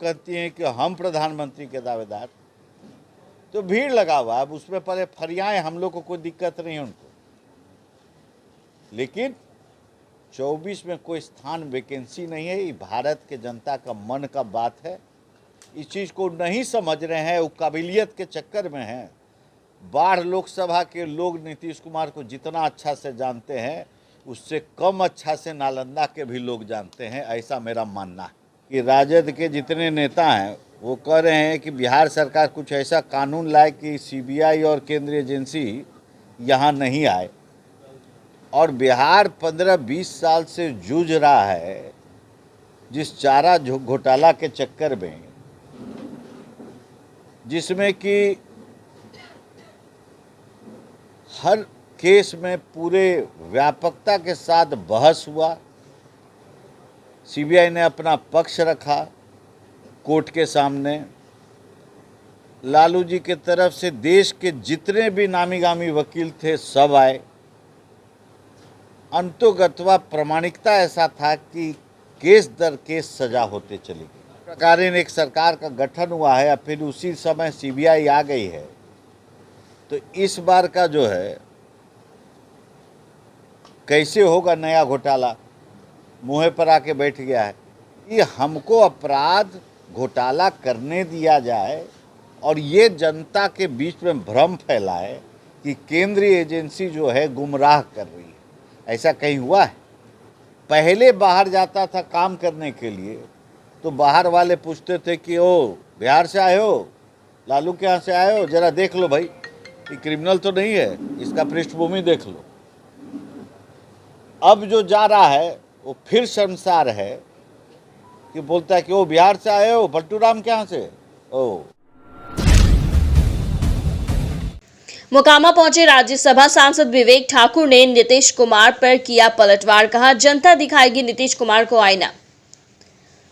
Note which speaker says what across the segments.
Speaker 1: कहती हैं कि हम प्रधानमंत्री के दावेदार, तो भीड़ लगा हुआ। अब उसमें पहले फरियाएं, हम लोग को कोई दिक्कत नहीं है उनको, लेकिन 24 में कोई स्थान वैकेंसी नहीं है। ये भारत के जनता का मन का बात है। इस चीज़ को नहीं समझ रहे हैं, वो काबिलियत के चक्कर में हैं। बाढ़ लोकसभा के लोग नीतीश कुमार को जितना अच्छा से जानते हैं, उससे कम अच्छा से नालंदा के भी लोग जानते हैं। ऐसा मेरा मानना है कि राजद के जितने नेता हैं वो कह रहे हैं कि बिहार सरकार कुछ ऐसा कानून लाए कि सीबीआई और केंद्रीय एजेंसी यहाँ नहीं आए। और बिहार 15-20 साल से जूझ रहा है जिस चारा घोटाला के चक्कर में, जिसमें कि हर केस में पूरे व्यापकता के साथ बहस हुआ। सीबीआई ने अपना पक्ष रखा कोर्ट के सामने। लालू जी के तरफ से देश के जितने भी नामी गामी वकील थे सब आए। अंतोगत्वा प्रामाणिकता ऐसा था कि केस दर केस सजा होते चली गई। प्रकार एक सरकार का गठन हुआ है, फिर उसी समय सीबीआई आ गई है। तो इस बार का जो है कैसे होगा नया घोटाला, मुँह पर आके बैठ गया है। ये हमको अपराध घोटाला करने दिया जाए और ये जनता के बीच में भ्रम फैलाए कि केंद्रीय एजेंसी जो है गुमराह कर रही है। ऐसा कहीं हुआ है? पहले बाहर जाता था काम करने के लिए तो बाहर वाले पूछते थे कि ओ बिहार से आए हो, लालू के यहाँ से आए हो, जरा देख लो भाई ये क्रिमिनल तो नहीं है, इसका पृष्ठभूमि देख लो। अब जो जा रहा है वो फिर शर्मसार है कि बोलता है कि ओ बिहार से आए हो, भट्टू राम के यहाँ से ओ।
Speaker 2: मोकामा पहुंचे राज्यसभा सांसद विवेक ठाकुर ने नीतीश कुमार पर किया पलटवार। कहा, जनता दिखाएगी नीतीश कुमार को आईना।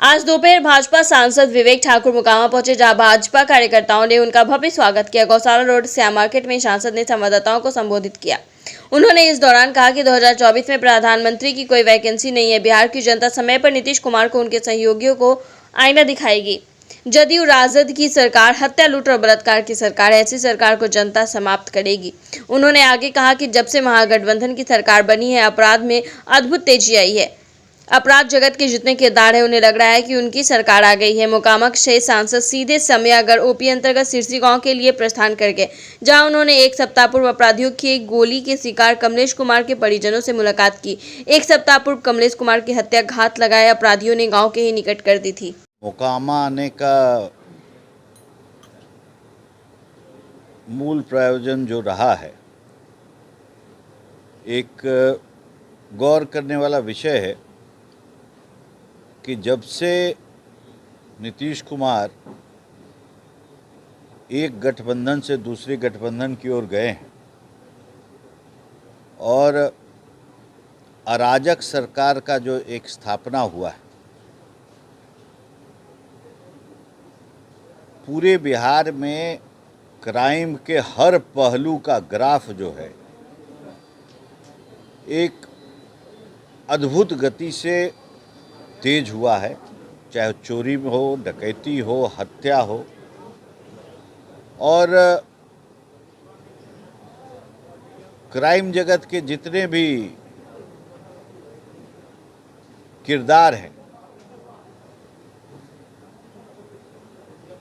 Speaker 2: आज दोपहर भाजपा सांसद विवेक ठाकुर मोकामा पहुंचे, जहां भाजपा कार्यकर्ताओं ने उनका भव्य स्वागत किया। गौशाला रोड श्याम मार्केट में सांसद ने संवाददाताओं को संबोधित किया। उन्होंने इस दौरान कहा कि 2024 में प्रधानमंत्री की कोई वैकेंसी नहीं है। बिहार की जनता समय पर नीतीश कुमार को उनके सहयोगियों को आईना दिखाएगी। जदयू राजद की सरकार हत्या, लूट और बलात्कार की सरकार है। ऐसी सरकार को जनता समाप्त करेगी। उन्होंने आगे कहा कि जब से महागठबंधन की सरकार बनी है, अपराध में अद्भुत तेजी आई है। अपराध जगत के जितने किरदार है, उन्हें लग रहा है कि उनकी सरकार आ गई है। मोकामा से सांसद सीधे समयागढ़ ओपी अंतर्गत सिरसी गांव के लिए प्रस्थान कर गए, जहां उन्होंने एक सप्ताह पूर्व अपराधियों की गोली के शिकार कमलेश कुमार के परिजनों से मुलाकात की। एक सप्ताह पूर्व कमलेश कुमार की हत्या घात लगाए अपराधियों ने गाँव के ही निकट कर दी थी।
Speaker 1: मोकामा आने का मूल प्रयोजन जो रहा है, एक गौर करने वाला विषय है कि जब से नीतीश कुमार एक गठबंधन से दूसरे गठबंधन की ओर गए हैं और अराजक सरकार का जो एक स्थापना हुआ है, पूरे बिहार में क्राइम के हर पहलू का ग्राफ जो है एक अद्भुत गति से तेज हुआ है। चाहे चोरी हो, डकैती हो, हत्या हो, और क्राइम जगत के जितने भी किरदार हैं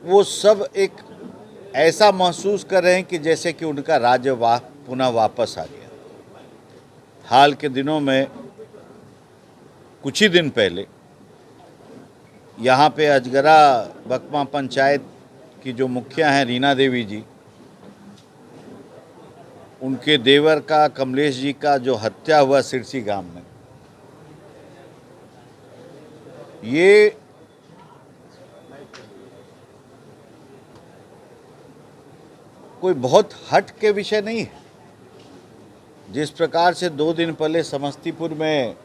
Speaker 1: वो सब एक ऐसा महसूस कर रहे हैं कि जैसे कि उनका राज्य पुनः वापस आ गया। हाल के दिनों में कुछ ही दिन पहले यहाँ पे अजगरा बकमा पंचायत की जो मुखिया हैं रीना देवी जी, उनके देवर का कमलेश जी का जो हत्या हुआ सिरसी गांव में, ये कोई बहुत हट के विषय नहीं है। जिस प्रकार से 2 दिन पहले समस्तीपुर में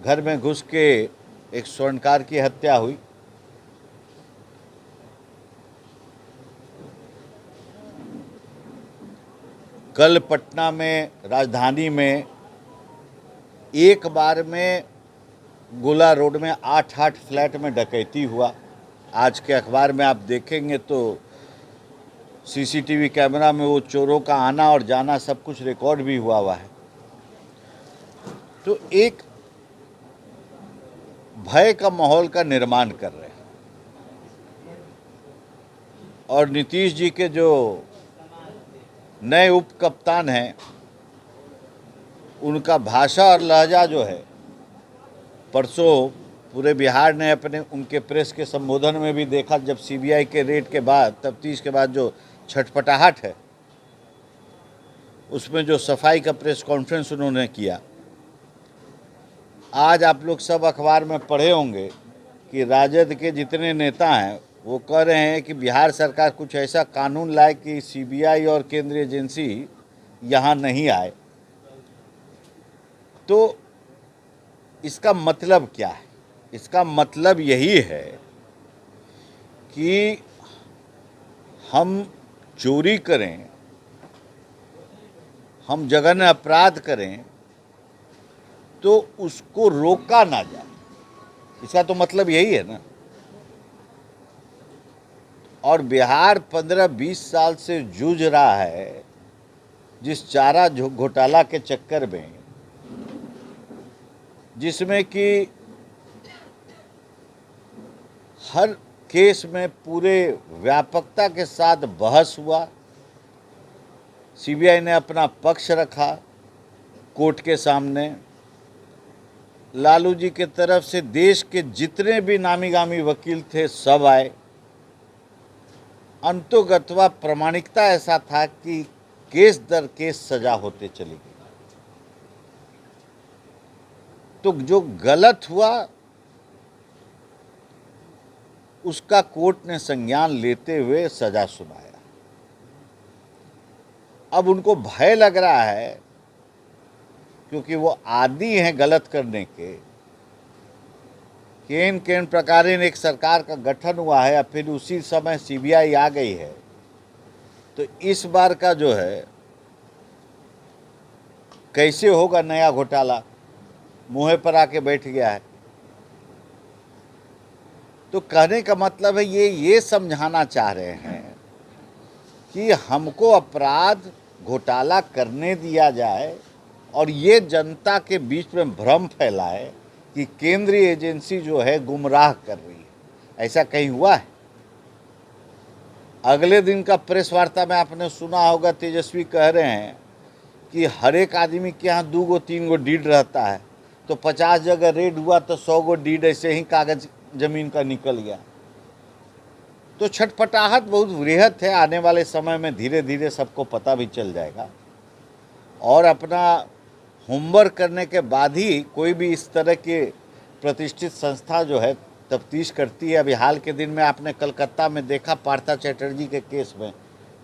Speaker 1: घर में घुस के एक स्वर्णकार की हत्या हुई, कल पटना में राजधानी में एक बार में गोला रोड में 8 फ्लैट में डकैती हुआ। आज के अखबार में आप देखेंगे तो सीसीटीवी कैमरा में वो चोरों का आना और जाना सब कुछ रिकॉर्ड भी हुआ है। तो एक भय का माहौल का निर्माण कर रहे हैं। और नीतीश जी के जो नए उप कप्तान हैं, उनका भाषा और लहजा जो है, परसों पूरे बिहार ने अपने उनके प्रेस के संबोधन में भी देखा, जब सीबीआई के रेड के बाद, तफ्तीश के बाद जो छटपटाहट है, उसमें जो सफाई का प्रेस कॉन्फ्रेंस उन्होंने किया। आज आप लोग सब अखबार में पढ़े होंगे कि राजद के जितने नेता हैं वो कह रहे हैं कि बिहार सरकार कुछ ऐसा कानून लाए कि सीबीआई और केंद्रीय एजेंसी यहाँ नहीं आए। तो इसका मतलब क्या है? इसका मतलब यही है कि हम चोरी करें, हम जघन्य अपराध करें तो उसको रोका ना जाए। इसका तो मतलब यही है ना। और बिहार 15-20 साल से जूझ रहा है जिस चारा घोटाला के चक्कर में, जिसमें कि हर केस में पूरे व्यापकता के साथ बहस हुआ। सीबीआई ने अपना पक्ष रखा कोर्ट के सामने। लालू जी के तरफ से देश के जितने भी नामी गामी वकील थे सब आए। अंतोगत्वा प्रामाणिकता ऐसा था कि केस दर केस सजा होते चली गई। तो जो गलत हुआ उसका कोर्ट ने संज्ञान लेते हुए सजा सुनाया। अब उनको भय लग रहा है, क्योंकि वो आदी हैं गलत करने के। केन प्रकारेण एक सरकार का गठन हुआ है, फिर उसी समय सीबीआई आ गई है। तो इस बार का जो है कैसे होगा नया घोटाला, मुँह पर आके बैठ गया है। तो कहने का मतलब है ये समझाना चाह रहे हैं कि हमको अपराध घोटाला करने दिया जाए और ये जनता के बीच में भ्रम फैलाए कि केंद्रीय एजेंसी जो है गुमराह कर रही है। ऐसा कहीं हुआ है? अगले दिन का प्रेस वार्ता में आपने सुना होगा, तेजस्वी कह रहे हैं कि हर एक आदमी के यहाँ 2 गो 3 गो डीड रहता है, तो 50 जगह रेड हुआ तो 100 गो डीड ऐसे ही कागज जमीन का निकल गया। तो छटपटाहट बहुत वृहद है। आने वाले समय में धीरे धीरे सबको पता भी चल जाएगा और अपना होमवर्क करने के बाद ही कोई भी इस तरह के प्रतिष्ठित संस्था जो है तफ्तीश करती है। अभी हाल के दिन में आपने कलकत्ता में देखा पार्था चैटर्जी के केस में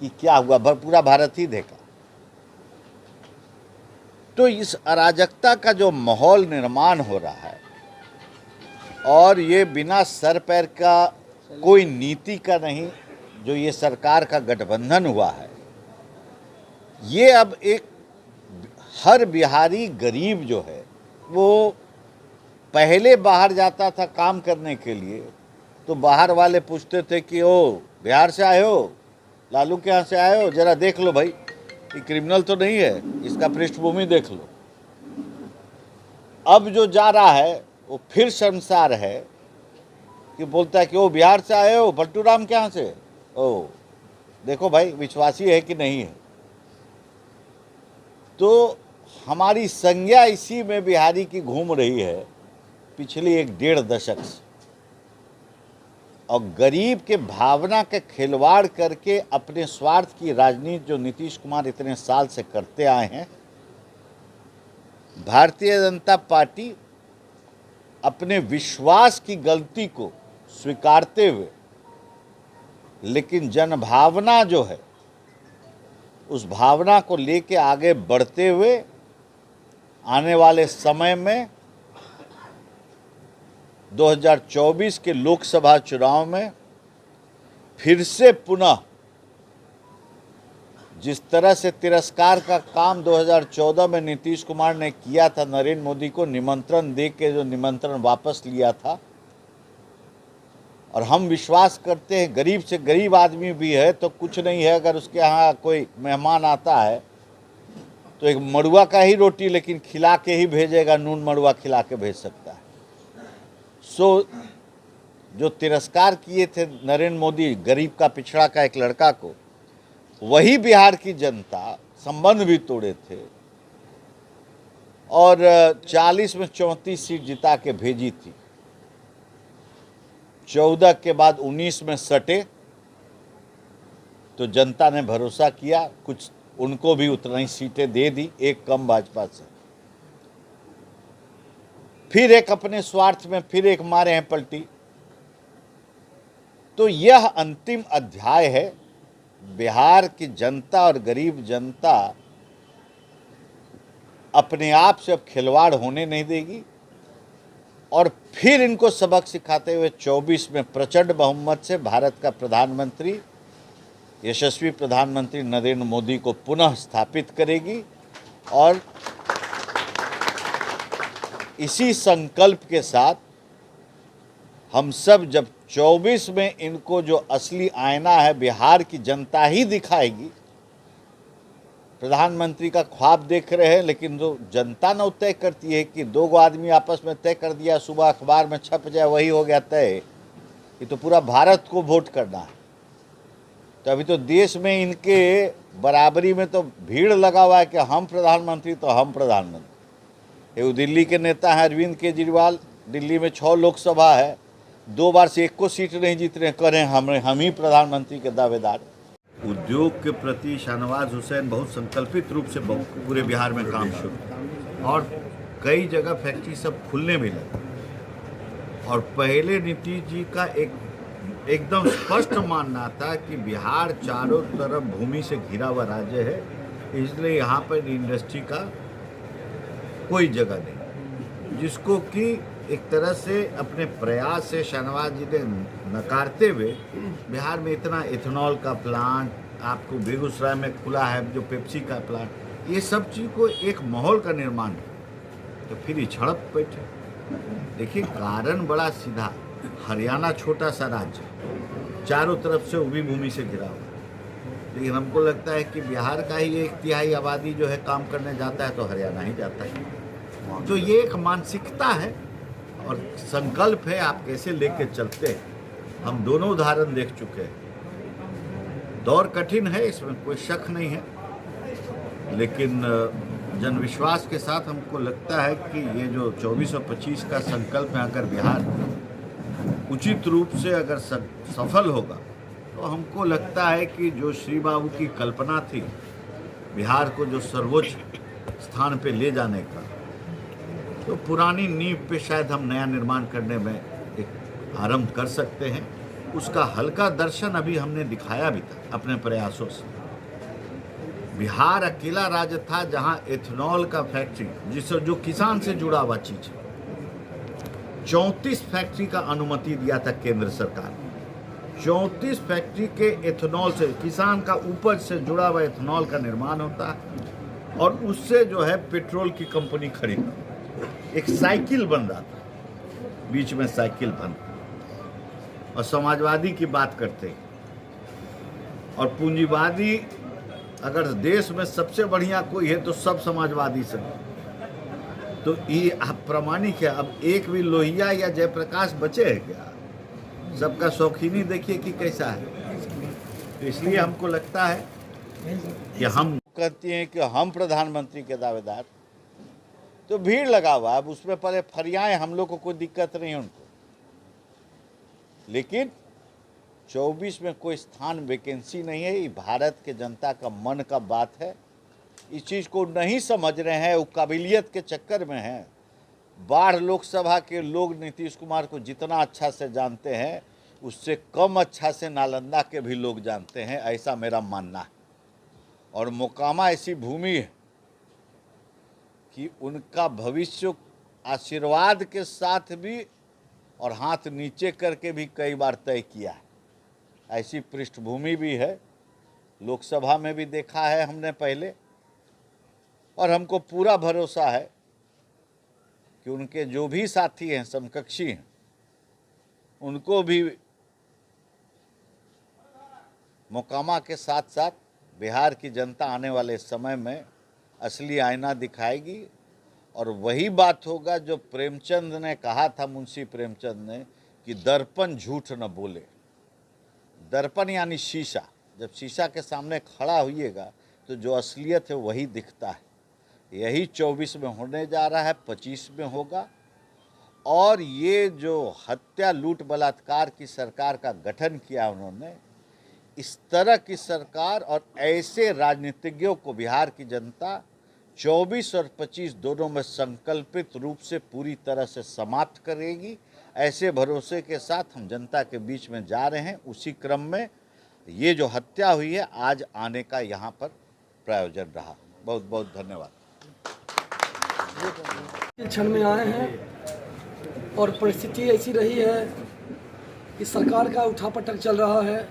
Speaker 1: कि क्या हुआ, पूरा भारत ही देखा। तो इस अराजकता का जो माहौल निर्माण हो रहा है और ये बिना सर पैर का कोई नीति का नहीं, जो ये सरकार का गठबंधन हुआ है, ये अब एक हर बिहारी गरीब जो है वो पहले बाहर जाता था काम करने के लिए, तो बाहर वाले पूछते थे कि ओ बिहार से आए हो, लालू के यहाँ से आए हो, जरा देख लो भाई ये क्रिमिनल तो नहीं है, इसका पृष्ठभूमि देख लो। अब जो जा रहा है वो फिर शर्मसार है कि बोलता है कि ओ बिहार से आए हो, भट्टू राम के यहाँ से, ओ देखो भाई विश्वासी है कि नहीं है। तो हमारी संज्ञा इसी में बिहारी की घूम रही है पिछली 1-1.5 दशक से। और गरीब के भावना के खिलवाड़ करके अपने स्वार्थ की राजनीति जो नीतीश कुमार इतने साल से करते आए हैं, भारतीय जनता पार्टी अपने विश्वास की गलती को स्वीकारते हुए, लेकिन जनभावना जो है उस भावना को लेके आगे बढ़ते हुए आने वाले समय में 2024 के लोकसभा चुनाव में फिर से पुनः जिस तरह से तिरस्कार का काम 2014 में नीतीश कुमार ने किया था, नरेंद्र मोदी को निमंत्रण दे के जो निमंत्रण वापस लिया था, और हम विश्वास करते हैं गरीब से गरीब आदमी भी है तो कुछ नहीं है, अगर उसके यहाँ कोई मेहमान आता है तो एक मड़ुआ का ही रोटी लेकिन खिला के ही भेजेगा, नून मड़ुआ खिला के भेज सकता है। सो जो तिरस्कार किए थे नरेंद्र मोदी गरीब का पिछड़ा का एक लड़का को, वही बिहार की जनता संबंध भी तोड़े थे और 40 में 34 सीट जिता के भेजी थी। 14 के बाद 19 में सटे तो जनता ने भरोसा किया, कुछ उनको भी उतना ही सीटें दे दी, एक कम भाजपा से। फिर एक अपने स्वार्थ में फिर एक मारे हैं पलटी। तो यह अंतिम अध्याय है। बिहार की जनता और गरीब जनता अपने आप से अब खिलवाड़ होने नहीं देगी और फिर इनको सबक सिखाते हुए 24 में प्रचंड बहुमत से भारत का प्रधानमंत्री, यशस्वी प्रधानमंत्री नरेंद्र मोदी को पुनः स्थापित करेगी। और इसी संकल्प के साथ हम सब जब 24 में इनको जो असली आईना है बिहार की जनता ही दिखाएगी। प्रधानमंत्री का ख्वाब देख रहे हैं, लेकिन जो जनता न तय करती है कि दो आदमी आपस में तय कर दिया, सुबह अखबार में छप जाए वही हो गया तय। ये तो पूरा भारत को वोट करना है। तो अभी तो देश में इनके बराबरी में तो भीड़ लगा हुआ है कि हम प्रधानमंत्री तो हम प्रधानमंत्री। ये दिल्ली के नेता हैं अरविंद केजरीवाल, दिल्ली में 6 लोकसभा है, 2 बार से 1 को सीट नहीं जीत रहे, करें हम ही प्रधानमंत्री के दावेदार। उद्योग के प्रति शाहनवाज हुसैन बहुत संकल्पित रूप से पूरे बिहार में काम शुरू और कई जगह फैक्ट्री सब खुलने भी लगी। और पहले नीतीश जी का एकदम स्पष्ट मानना था कि बिहार चारों तरफ भूमि से घिरा हुआ राज्य है, इसलिए यहाँ पर इंडस्ट्री का कोई जगह नहीं, जिसको कि एक तरह से अपने प्रयास से शाहनवाज जी ने नकारते हुए बिहार में इतना इथेनॉल का प्लांट, आपको बेगूसराय में खुला है जो पेप्सी का प्लांट, ये सब चीज़ को एक माहौल का निर्माण है। तो फिर ये झड़प बैठे। देखिए कारण बड़ा सीधा, हरियाणा छोटा सा राज्य, चारों तरफ से उभी भूमि से घिरा हुआ, लेकिन हमको लगता है कि बिहार का ही 1/3 आबादी जो है काम करने जाता है तो हरियाणा ही जाता है। तो ये एक मानसिकता है और संकल्प है, आप कैसे लेके चलते हैं। हम दोनों उदाहरण देख चुके हैं। दौर कठिन है, इसमें कोई शक नहीं है, लेकिन जनविश्वास के साथ हमको लगता है कि ये जो 24 और 25 का संकल्प है, अगर बिहार उचित रूप से अगर सफल होगा तो हमको लगता है कि जो श्री बाबू की कल्पना थी बिहार को जो सर्वोच्च स्थान पे ले जाने का, तो पुरानी नींव पे शायद हम नया निर्माण करने में एक आरंभ कर सकते हैं। उसका हल्का दर्शन अभी हमने दिखाया भी था अपने प्रयासों से। बिहार अकेला राज्य था जहां एथेनॉल का फैक्ट्री, जिससे जो किसान से जुड़ा हुआ चीज है, 34 फैक्ट्री का अनुमति दिया था केंद्र सरकार ने। 34 फैक्ट्री के एथेनॉल से, किसान का उपज से जुड़ा हुआ एथेनॉल का निर्माण होता है और उससे जो है पेट्रोल की कंपनी खड़ी, एक साइकिल बन रहा था, बीच में साइकिल बन। और समाजवादी की बात करते हैं और पूंजीवादी, अगर देश में सबसे बढ़िया कोई है तो सब समाजवादी से। तो ये आप प्रमाणिक है। अब एक भी लोहिया या जयप्रकाश बचे हैं क्या? सबका शौकीनी देखिए कि कैसा है। तो इसलिए हमको लगता है कि हम कहती हैं कि हम प्रधानमंत्री के दावेदार, तो भीड़ लगा हुआ, अब उसमें पहले फरियाएं, हम लोग को कोई दिक्कत नहीं है उनको, लेकिन 24 में कोई स्थान वैकेंसी नहीं है। ये भारत के जनता का मन का बात है। इस चीज़ को नहीं समझ रहे हैं, वो काबिलियत के चक्कर में हैं। बाढ़ लोकसभा के लोग नीतीश कुमार को जितना अच्छा से जानते हैं, उससे कम अच्छा से नालंदा के भी लोग जानते हैं, ऐसा मेरा मानना है। और मोकामा ऐसी भूमि है कि उनका भविष्य आशीर्वाद के साथ भी और हाथ नीचे करके भी कई बार तय किया है। ऐसी पृष्ठभूमि भी है लोकसभा में भी देखा है हमने पहले, और हमको पूरा भरोसा है कि उनके जो भी साथी हैं, समकक्षी हैं, उनको भी मोकामा के साथ साथ बिहार की जनता आने वाले समय में असली आईना दिखाएगी। और वही बात होगा जो प्रेमचंद ने कहा था, मुंशी प्रेमचंद ने, कि दर्पण झूठ न बोले। दर्पण यानी शीशा, जब शीशा के सामने खड़ा होइएगा तो जो असलियत है वही दिखता है। यही 24 में होने जा रहा है, 25 में होगा। और ये जो हत्या लूट बलात्कार की सरकार का गठन किया उन्होंने, इस तरह की सरकार और ऐसे राजनीतिज्ञों को बिहार की जनता 24 और 25 दोनों में संकल्पित रूप से पूरी तरह से समाप्त करेगी। ऐसे भरोसे के साथ हम जनता के बीच में जा रहे हैं। उसी क्रम में ये जो हत्या हुई है, आज आने का यहाँ पर प्रयोजन रहा। बहुत बहुत धन्यवाद।
Speaker 3: क्षण में आए हैं और परिस्थिति ऐसी रही है कि सरकार का उठापटक चल रहा है।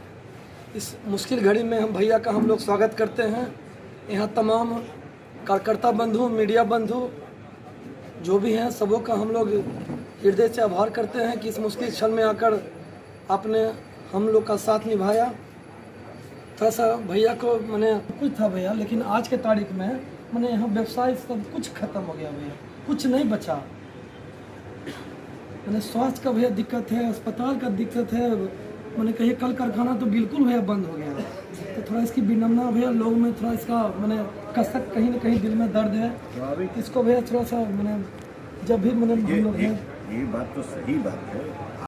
Speaker 3: इस मुश्किल घड़ी में हम भैया का हम लोग स्वागत करते हैं। यहाँ तमाम कार्यकर्ता बंधु, मीडिया बंधु जो भी हैं, सबों का हम लोग हृदय से आभार करते हैं कि इस मुश्किल क्षण में आकर आपने हम लोग का साथ निभाया। थोड़ा सा भैया को मैंने कुछ था भैया, लेकिन आज के तारीख में मैंने यहाँ व्यवसाय सब कुछ खत्म हो गया भैया, कुछ नहीं बचा। मैंने स्वास्थ्य का भैया दिक्कत है, अस्पताल का दिक्कत है, मैंने कही कल कारखाना तो बिल्कुल भैया बंद हो गया। तो थोड़ा इसकी विनम्रता भैया लोग में थोड़ा इसका मैंने कसक कहीं ना कहीं दिल में दर्द है। इसको भैया थोड़ा सा मैंने जब भी मैंने हम लोग
Speaker 4: ये बात तो सही बात है